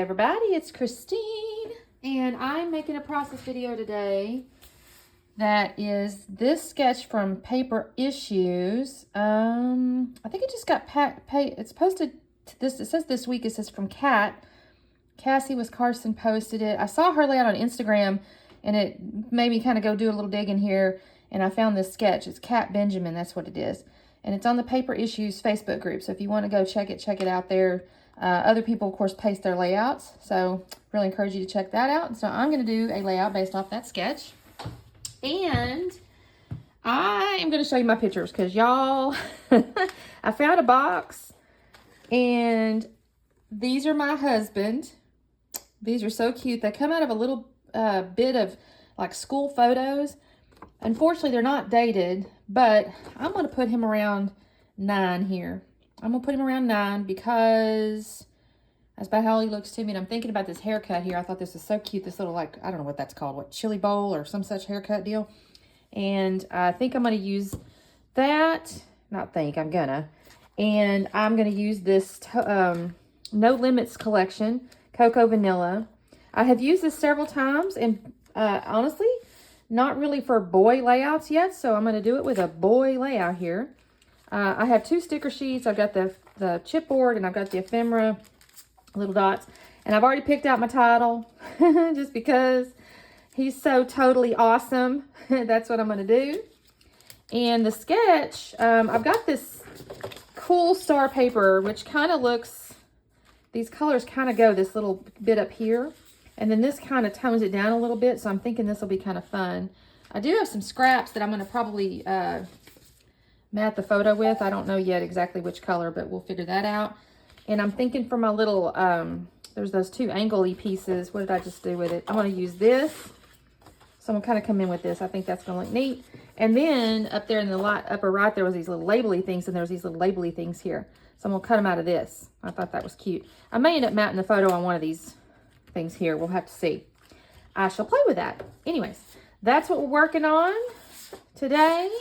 everybody, it's Christine, and I'm making a process video today that is this sketch from Paper Issues. I think it just got it's posted to this. It says this week. It says from Kat. Cassie Carson posted it. I saw her lay out on Instagram, and it made me kind of go do a little digging here, and I found this sketch. It's Kat Benjamin. That's what it is, and it's on the Paper Issues Facebook group. So if you want to go check it out there. Other people, of course, paste their layouts, so really encourage you to check that out. So I'm going to do a layout based off that sketch, and I am going to show you my pictures because y'all, I found a box, and these are my husband. These are so cute. They come out of a little bit of like school photos. Unfortunately, they're not dated, but I'm going to put him around 9 here. I'm going to put him around 9 because that's about how he looks to me. And I'm thinking about this haircut here. I thought this was so cute. This little, like, I don't know what that's called. What, chili bowl or some such haircut deal. And I think I'm going to use that. Not think, I'm gonna. And I'm going to use this No Limits collection, Cocoa Vanilla. I have used this several times. And honestly, not really for boy layouts yet. So I'm going to do it with a boy layout here. I have 2 sticker sheets. I've got the chipboard and I've got the ephemera little dots. And I've already picked out my title just because he's so totally awesome. That's what I'm going to do. And the sketch, I've got this cool star paper, which kind of looks, these colors kind of go this little bit up here. And then this kind of tones it down a little bit. So I'm thinking this will be kind of fun. I do have some scraps that I'm going to probably matte the photo with. I don't know yet exactly which color, but we'll figure that out. And I'm thinking for my little, there's those 2 angle-y pieces. What did I just do with it? I'm going to use this. So I'm going to kind of come in with this. I think that's going to look neat. And then up there in the upper right, there was these little label-y things, and there's these little label-y things here. So I'm going to cut them out of this. I thought that was cute. I may end up matting the photo on one of these things here. We'll have to see. I shall play with that. Anyways, that's what we're working on today.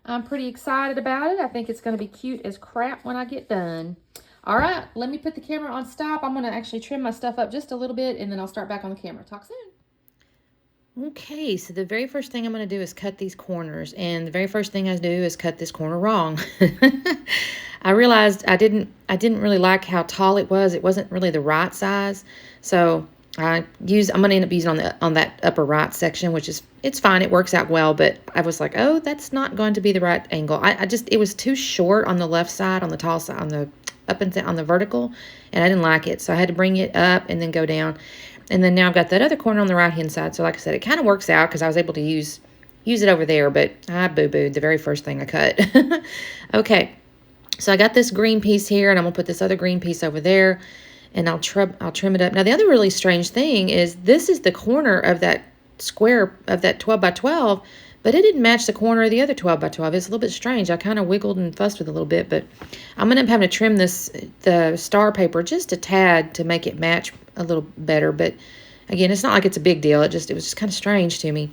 I'm pretty excited about it. I think it's going to be cute as crap when I get done. All right, let me put the camera on stop. I'm going to actually trim my stuff up just a little bit, and then I'll start back on the camera. Talk soon. Okay, so the very first thing I'm going to do is cut these corners, and the very first thing I do is cut this corner wrong. I realized I didn't really like how tall it was. It wasn't really the right size, so I'm going to end up using on that upper right section, which is, it's fine. It works out well, but I was like, oh, that's not going to be the right angle. It was too short on the left side, on the tall side, on the on the vertical, and I didn't like it. So I had to bring it up and then go down. And then now I've got that other corner on the right-hand side. So like I said, it kind of works out because I was able to use it over there, but I boo-booed the very first thing I cut. Okay, so I got this green piece here, and I'm going to put this other green piece over there. And I'll trim it up. Now, the other really strange thing is this is the corner of that square of that 12 by 12, but it didn't match the corner of the other 12 by 12. It's a little bit strange. I kind of wiggled and fussed with it a little bit, but I'm going to have to trim the star paper just a tad to make it match a little better. But again, it's not like it's a big deal. It was just kind of strange to me.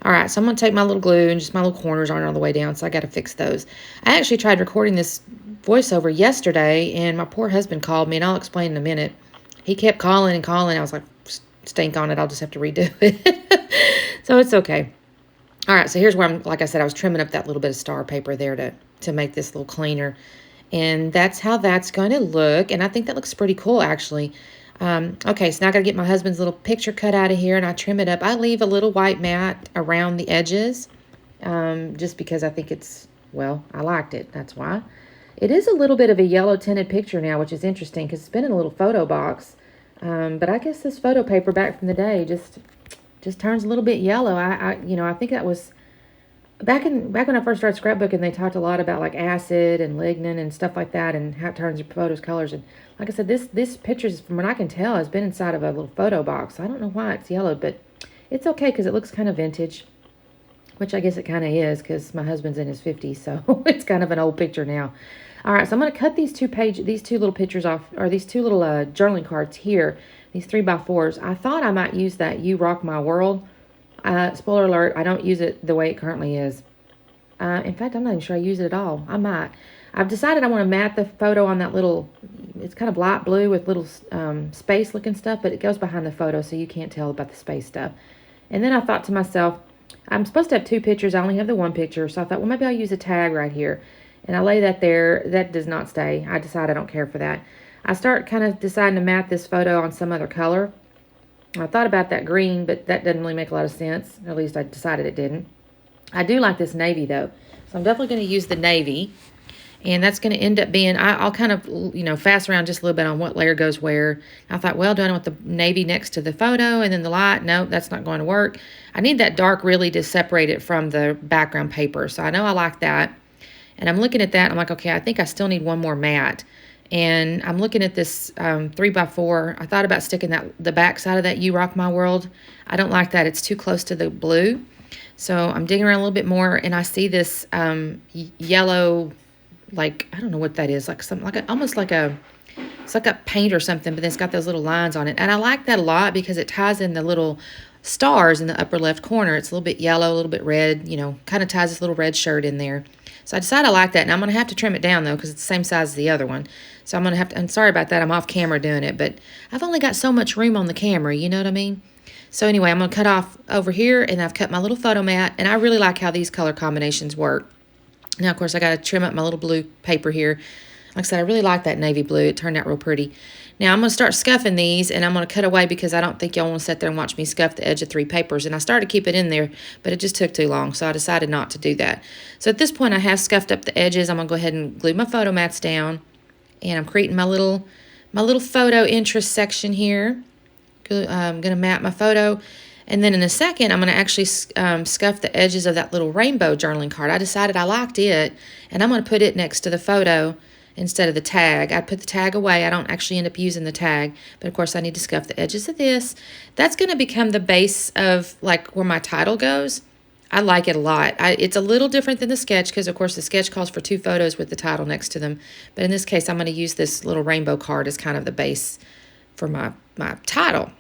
All right, so I'm going to take my little glue, and just my little corners aren't all the way down, so I got to fix those. I actually tried recording this voiceover yesterday, and my poor husband called me, and I'll explain in a minute. He kept calling and calling. I was like, stink on it. I'll just have to redo it. So it's okay. All right, so here's where like I said, I was trimming up that little bit of star paper there to make this a little cleaner. And that's how that's going to look. And I think that looks pretty cool, actually. Okay, so now I got to get my husband's little picture cut out of here, and I trim it up. I leave a little white mat around the edges just because I think it's, well, I liked it. That's why. It is a little bit of a yellow tinted picture now, which is interesting because it's been in a little photo box. But I guess this photo paper back from the day just turns a little bit yellow. I think that was back when I first started scrapbooking, they talked a lot about like acid and lignin and stuff like that, and how it turns your photos colors. And like I said, this picture, from what I can tell, has been inside of a little photo box. I don't know why it's yellowed, but it's okay because it looks kind of vintage, which I guess it kind of is because my husband's in his 50s, so it's kind of an old picture now. All right, so I'm going to cut these two little pictures off, or these 2 little journaling cards here, these 3x4s. I thought I might use that You Rock My World. Spoiler alert, I don't use it the way it currently is. In fact, I'm not even sure I use it at all. I might. I've decided I want to mat the photo on that little it's kind of light blue with little space looking stuff, but it goes behind the photo so you can't tell about the space stuff. And then I thought to myself, I'm supposed to have 2 pictures. I only have the 1 picture. So I thought, well, maybe I'll use a tag right here. And I lay that there. That does not stay. I decide I don't care for that. I start kind of deciding to mat this photo on some other color. I thought about that green, but that doesn't really make a lot of sense. At least I decided it didn't. I do like this navy, though. So I'm definitely going to use the navy. And that's going to end up being, I'll kind of, you know, fast around just a little bit on what layer goes where. I thought, well, do I want the navy next to the photo and then the light? No, that's not going to work. I need that dark really to separate it from the background paper. So I know I like that. And I'm looking at that. I'm like, okay, I think I still need one more matte. And I'm looking at this 3x4. I thought about sticking the back side of that You Rock My World. I don't like that. It's too close to the blue. So I'm digging around a little bit more, and I see this yellow, like, I don't know what that is, like something like almost like it's like a paint or something, but then it's got those little lines on it. And I like that a lot because it ties in the little stars in the upper left corner. It's a little bit yellow, a little bit red, you know, kind of ties this little red shirt in there. So I decided I like that. And I'm going to have to trim it down, though, because it's the same size as the other one. So I'm going to have to, I'm sorry about that. I'm off camera doing it, but I've only got so much room on the camera, you know what I mean? So anyway, I'm going to cut off over here, and I've cut my little photo mat, and I really like how these color combinations work. Now, of course, I got to trim up my little blue paper here. Like I said, I really like that navy blue. It turned out real pretty. Now, I'm going to start scuffing these, and I'm going to cut away because I don't think y'all want to sit there and watch me scuff the edge of 3 papers. And I started to keep it in there, but it just took too long, so I decided not to do that. So at this point, I have scuffed up the edges. I'm going to go ahead and glue my photo mats down, and I'm creating my little photo interest section here. I'm going to mat my photo. And then in a second, I'm going to actually scuff the edges of that little rainbow journaling card. I decided I liked it, and I'm going to put it next to the photo instead of the tag. I put the tag away. I don't actually end up using the tag, but of course I need to scuff the edges of this. That's going to become the base of like where my title goes. I like it a lot. It's a little different than the sketch because of course the sketch calls for 2 photos with the title next to them. But in this case, I'm going to use this little rainbow card as kind of the base for my title.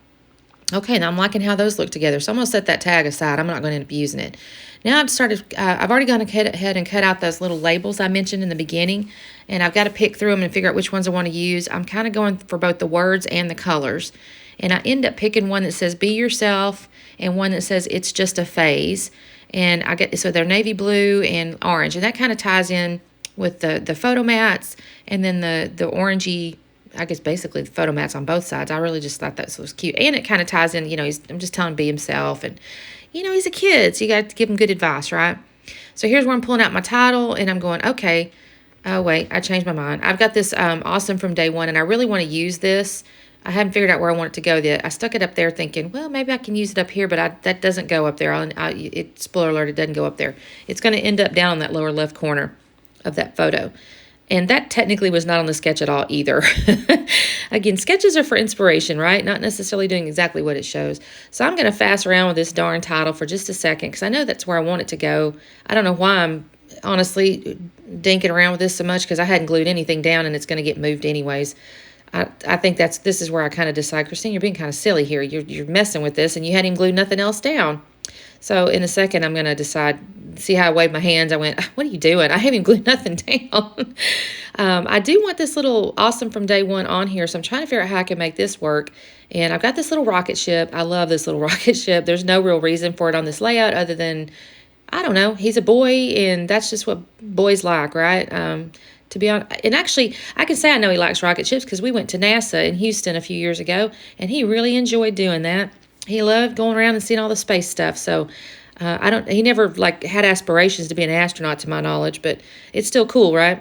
Okay, now I'm liking how those look together. So I'm going to set that tag aside. I'm not going to end up using it. Now I've already gone ahead and cut out those little labels I mentioned in the beginning. And I've got to pick through them and figure out which ones I want to use. I'm kind of going for both the words and the colors. And I end up picking one that says be yourself and one that says it's just a phase. And so they're navy blue and orange. And that kind of ties in with the photo mats and then the orangey, I guess basically the photo mats on both sides. I really just thought that was cute. And it kind of ties in, you know, I'm just telling him to be himself. And, you know, he's a kid, so you got to give him good advice, right? So here's where I'm pulling out my title, and I'm going, okay, oh, wait, I changed my mind. I've got this Awesome from Day One, and I really want to use this. I haven't figured out where I want it to go yet. I stuck it up there thinking, well, maybe I can use it up here, but that doesn't go up there. Spoiler alert, it doesn't go up there. It's going to end up down on that lower left corner of that photo. And that technically was not on the sketch at all either. Again, sketches are for inspiration, right? Not necessarily doing exactly what it shows. So I'm going to fast around with this darn title for just a second because I know that's where I want it to go. I don't know why I'm honestly dinking around with this so much because I hadn't glued anything down and it's going to get moved anyways. I think this is where I kind of decide, Christine, you're being kind of silly here. You're messing with this and you hadn't even glued nothing else down. So in a second, I'm going to decide, see how I waved my hands. I went, what are you doing? I haven't even glued nothing down. I do want this little Awesome from Day One on here, so I'm trying to figure out how I can make this work. And I've got this little rocket ship. I love this little rocket ship. There's no real reason for it on this layout other than, I don't know, he's a boy, and that's just what boys like, right? To be honest, and actually, I can say I know he likes rocket ships because we went to NASA in Houston a few years ago, and he really enjoyed doing that. He loved going around and seeing all the space stuff. So he never like had aspirations to be an astronaut to my knowledge, but it's still cool, right?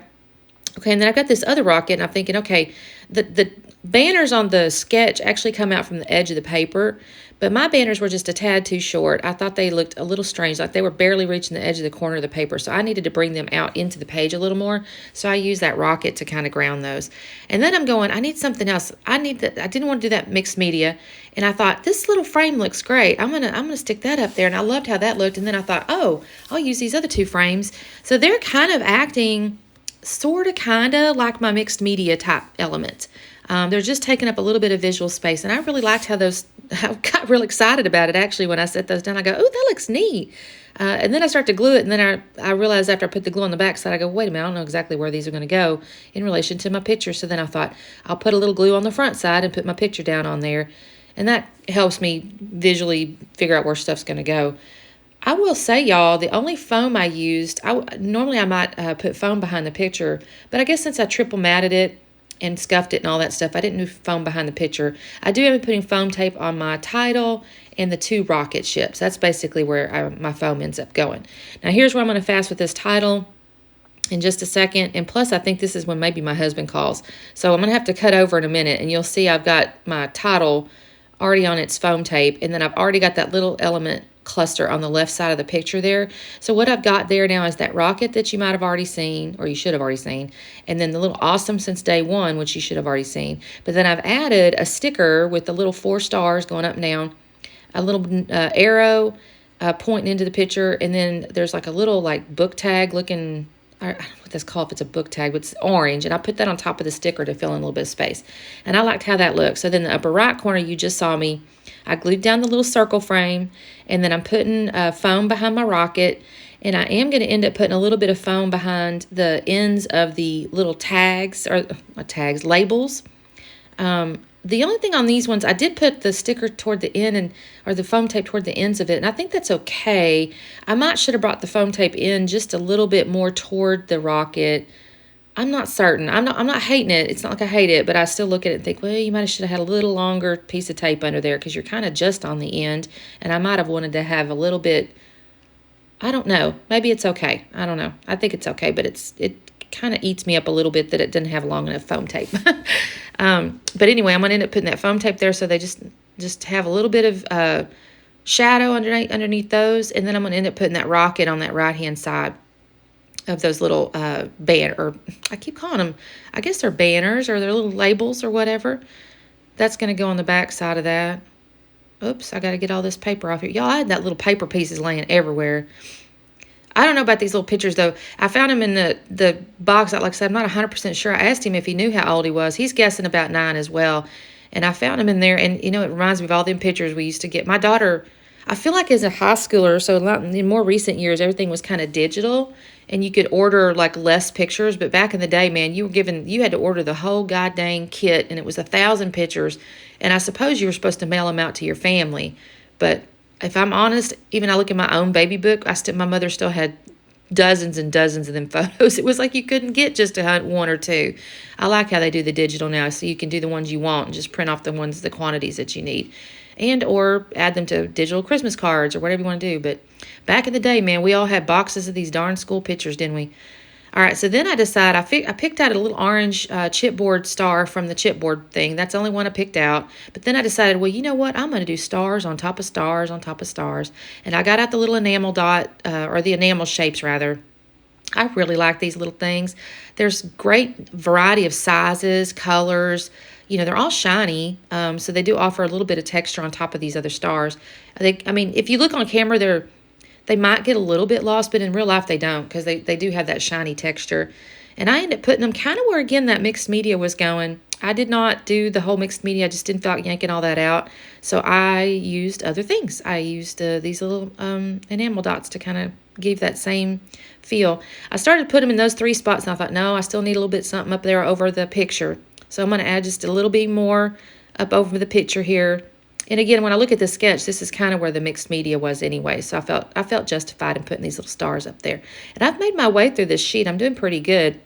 Okay, and then I've got this other rocket, and I'm thinking, okay, the banners on the sketch actually come out from the edge of the paper, but my banners were just a tad too short. I thought they looked a little strange, like they were barely reaching the edge of the corner of the paper, so I needed to bring them out into the page a little more, so I used that rocket to kind of ground those. And then I'm going, I need something else. I didn't want to do that mixed media, and I thought, this little frame looks great. I'm gonna stick that up there, and I loved how that looked, and then I thought, oh, I'll use these other 2 frames. So they're kind of acting sort of kind of like my mixed media type element. They're just taking up a little bit of visual space, and I really liked how those I got real excited about it, actually, when I set those down. I go, oh, that looks neat. And then I start to glue it, and then I realized after I put the glue on the back side, I go, wait a minute, I don't know exactly where these are going to go in relation to my picture. So then I thought, I'll put a little glue on the front side and put my picture down on there. And that helps me visually figure out where stuff's going to go. I will say, y'all, the only foam I used, normally I might put foam behind the picture, but I guess since I triple matted it and scuffed it and all that stuff, I didn't do foam behind the picture. I do have putting foam tape on my title and the 2 rocket ships. That's basically where my foam ends up going. Now here's where I'm going to fast with this title in just a second. And plus, I think this is when maybe my husband calls. So I'm going to have to cut over in a minute, and you'll see I've got my title already on its foam tape, and then I've already got that little element cluster on the left side of the picture there. So what I've got there now is that rocket that you might have already seen, or you should have already seen, and then the little awesome since day one, which you should have already seen. But then I've added a sticker with the little 4 stars going up and down, a little arrow pointing into the picture, and then there's like a little like book tag looking, I don't know what that's called if it's a book tag, but it's orange, and I put that on top of the sticker to fill in a little bit of space. And I liked how that looks. So then the upper right corner, you just saw me, I glued down the little circle frame, and then I'm putting foam behind my rocket, and I am going to end up putting a little bit of foam behind the ends of the little tags, or tags, labels. The only thing on these ones, I did put the sticker toward the end, or the foam tape toward the ends of it, and I think that's okay. I might should have brought the foam tape in just a little bit more toward the rocket. I'm not certain. I'm not hating it. It's not like I hate it, but I still look at it and think, well, you might have should have had a little longer piece of tape under there, because you're kind of just on the end, and I might have wanted to have a little bit, I don't know. Maybe it's okay. I don't know. I think it's okay, but it kind of eats me up a little bit that it didn't have long enough foam tape. But anyway, I'm going to end up putting that foam tape there so they just have a little bit of shadow underneath those, and then I'm going to end up putting that rocket on that right-hand side of those little or I keep calling them, I guess they're banners, or they're little labels or whatever. That's going to go on the back side of that. Oops, I got to get all this paper off here. Y'all, I had that little paper pieces laying everywhere. I don't know about these little pictures, though. I found him in the box. Like I said, I'm not 100% sure. I asked him if he knew how old he was. He's guessing about 9 as well. And I found him in there, and, you know, it reminds me of all them pictures we used to get. My daughter, I feel like as a high schooler, so in more recent years, everything was kind of digital, and you could order, like, less pictures. But back in the day, man, you had to order the whole goddamn kit, and it was 1,000 pictures. And I suppose you were supposed to mail them out to your family. But if I'm honest, even I look at my own baby book, my mother still had dozens and dozens of them photos. It was like you couldn't get just one or two. I like how they do the digital now, so you can do the ones you want and just print off the quantities that you need, and or add them to digital Christmas cards or whatever you want to do. But back in the day, man, we all had boxes of these darn school pictures, didn't we? All right, so then I decided, I picked out a little orange chipboard star from the chipboard thing. That's the only one I picked out. But then I decided, well, you know what? I'm going to do stars on top of stars on top of stars. And I got out the little enamel dot, or the enamel shapes, rather. I really like these little things. There's great variety of sizes, colors. You know, they're all shiny, so they do offer a little bit of texture on top of these other stars. I mean, if you look on camera, they might get a little bit lost, but in real life they don't, because they do have that shiny texture. And I ended up putting them kind of where, again, that mixed media was going. I did not do the whole mixed media. I just didn't feel like yanking all that out. So I used other things. I used these little enamel dots to kind of give that same feel. I started to put them in those 3 spots, and I thought, no, I still need a little bit something up there over the picture. So I'm going to add just a little bit more up over the picture here. And again, when I look at the sketch, this is kind of where the mixed media was anyway. So I felt justified in putting these little stars up there. And I've made my way through this sheet. I'm doing pretty good.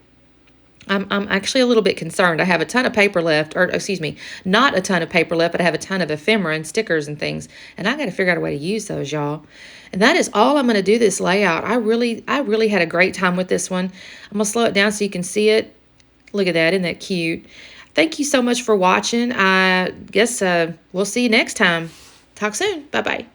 I'm actually a little bit concerned. I have a ton of paper left, or excuse me, not a ton of paper left, but I have a ton of ephemera and stickers and things. And I got to figure out a way to use those, y'all. And that is all I'm going to do this layout. I really had a great time with this one. I'm going to slow it down so you can see it. Look at that. Isn't that cute? Thank you so much for watching. I guess we'll see you next time. Talk soon. Bye-bye.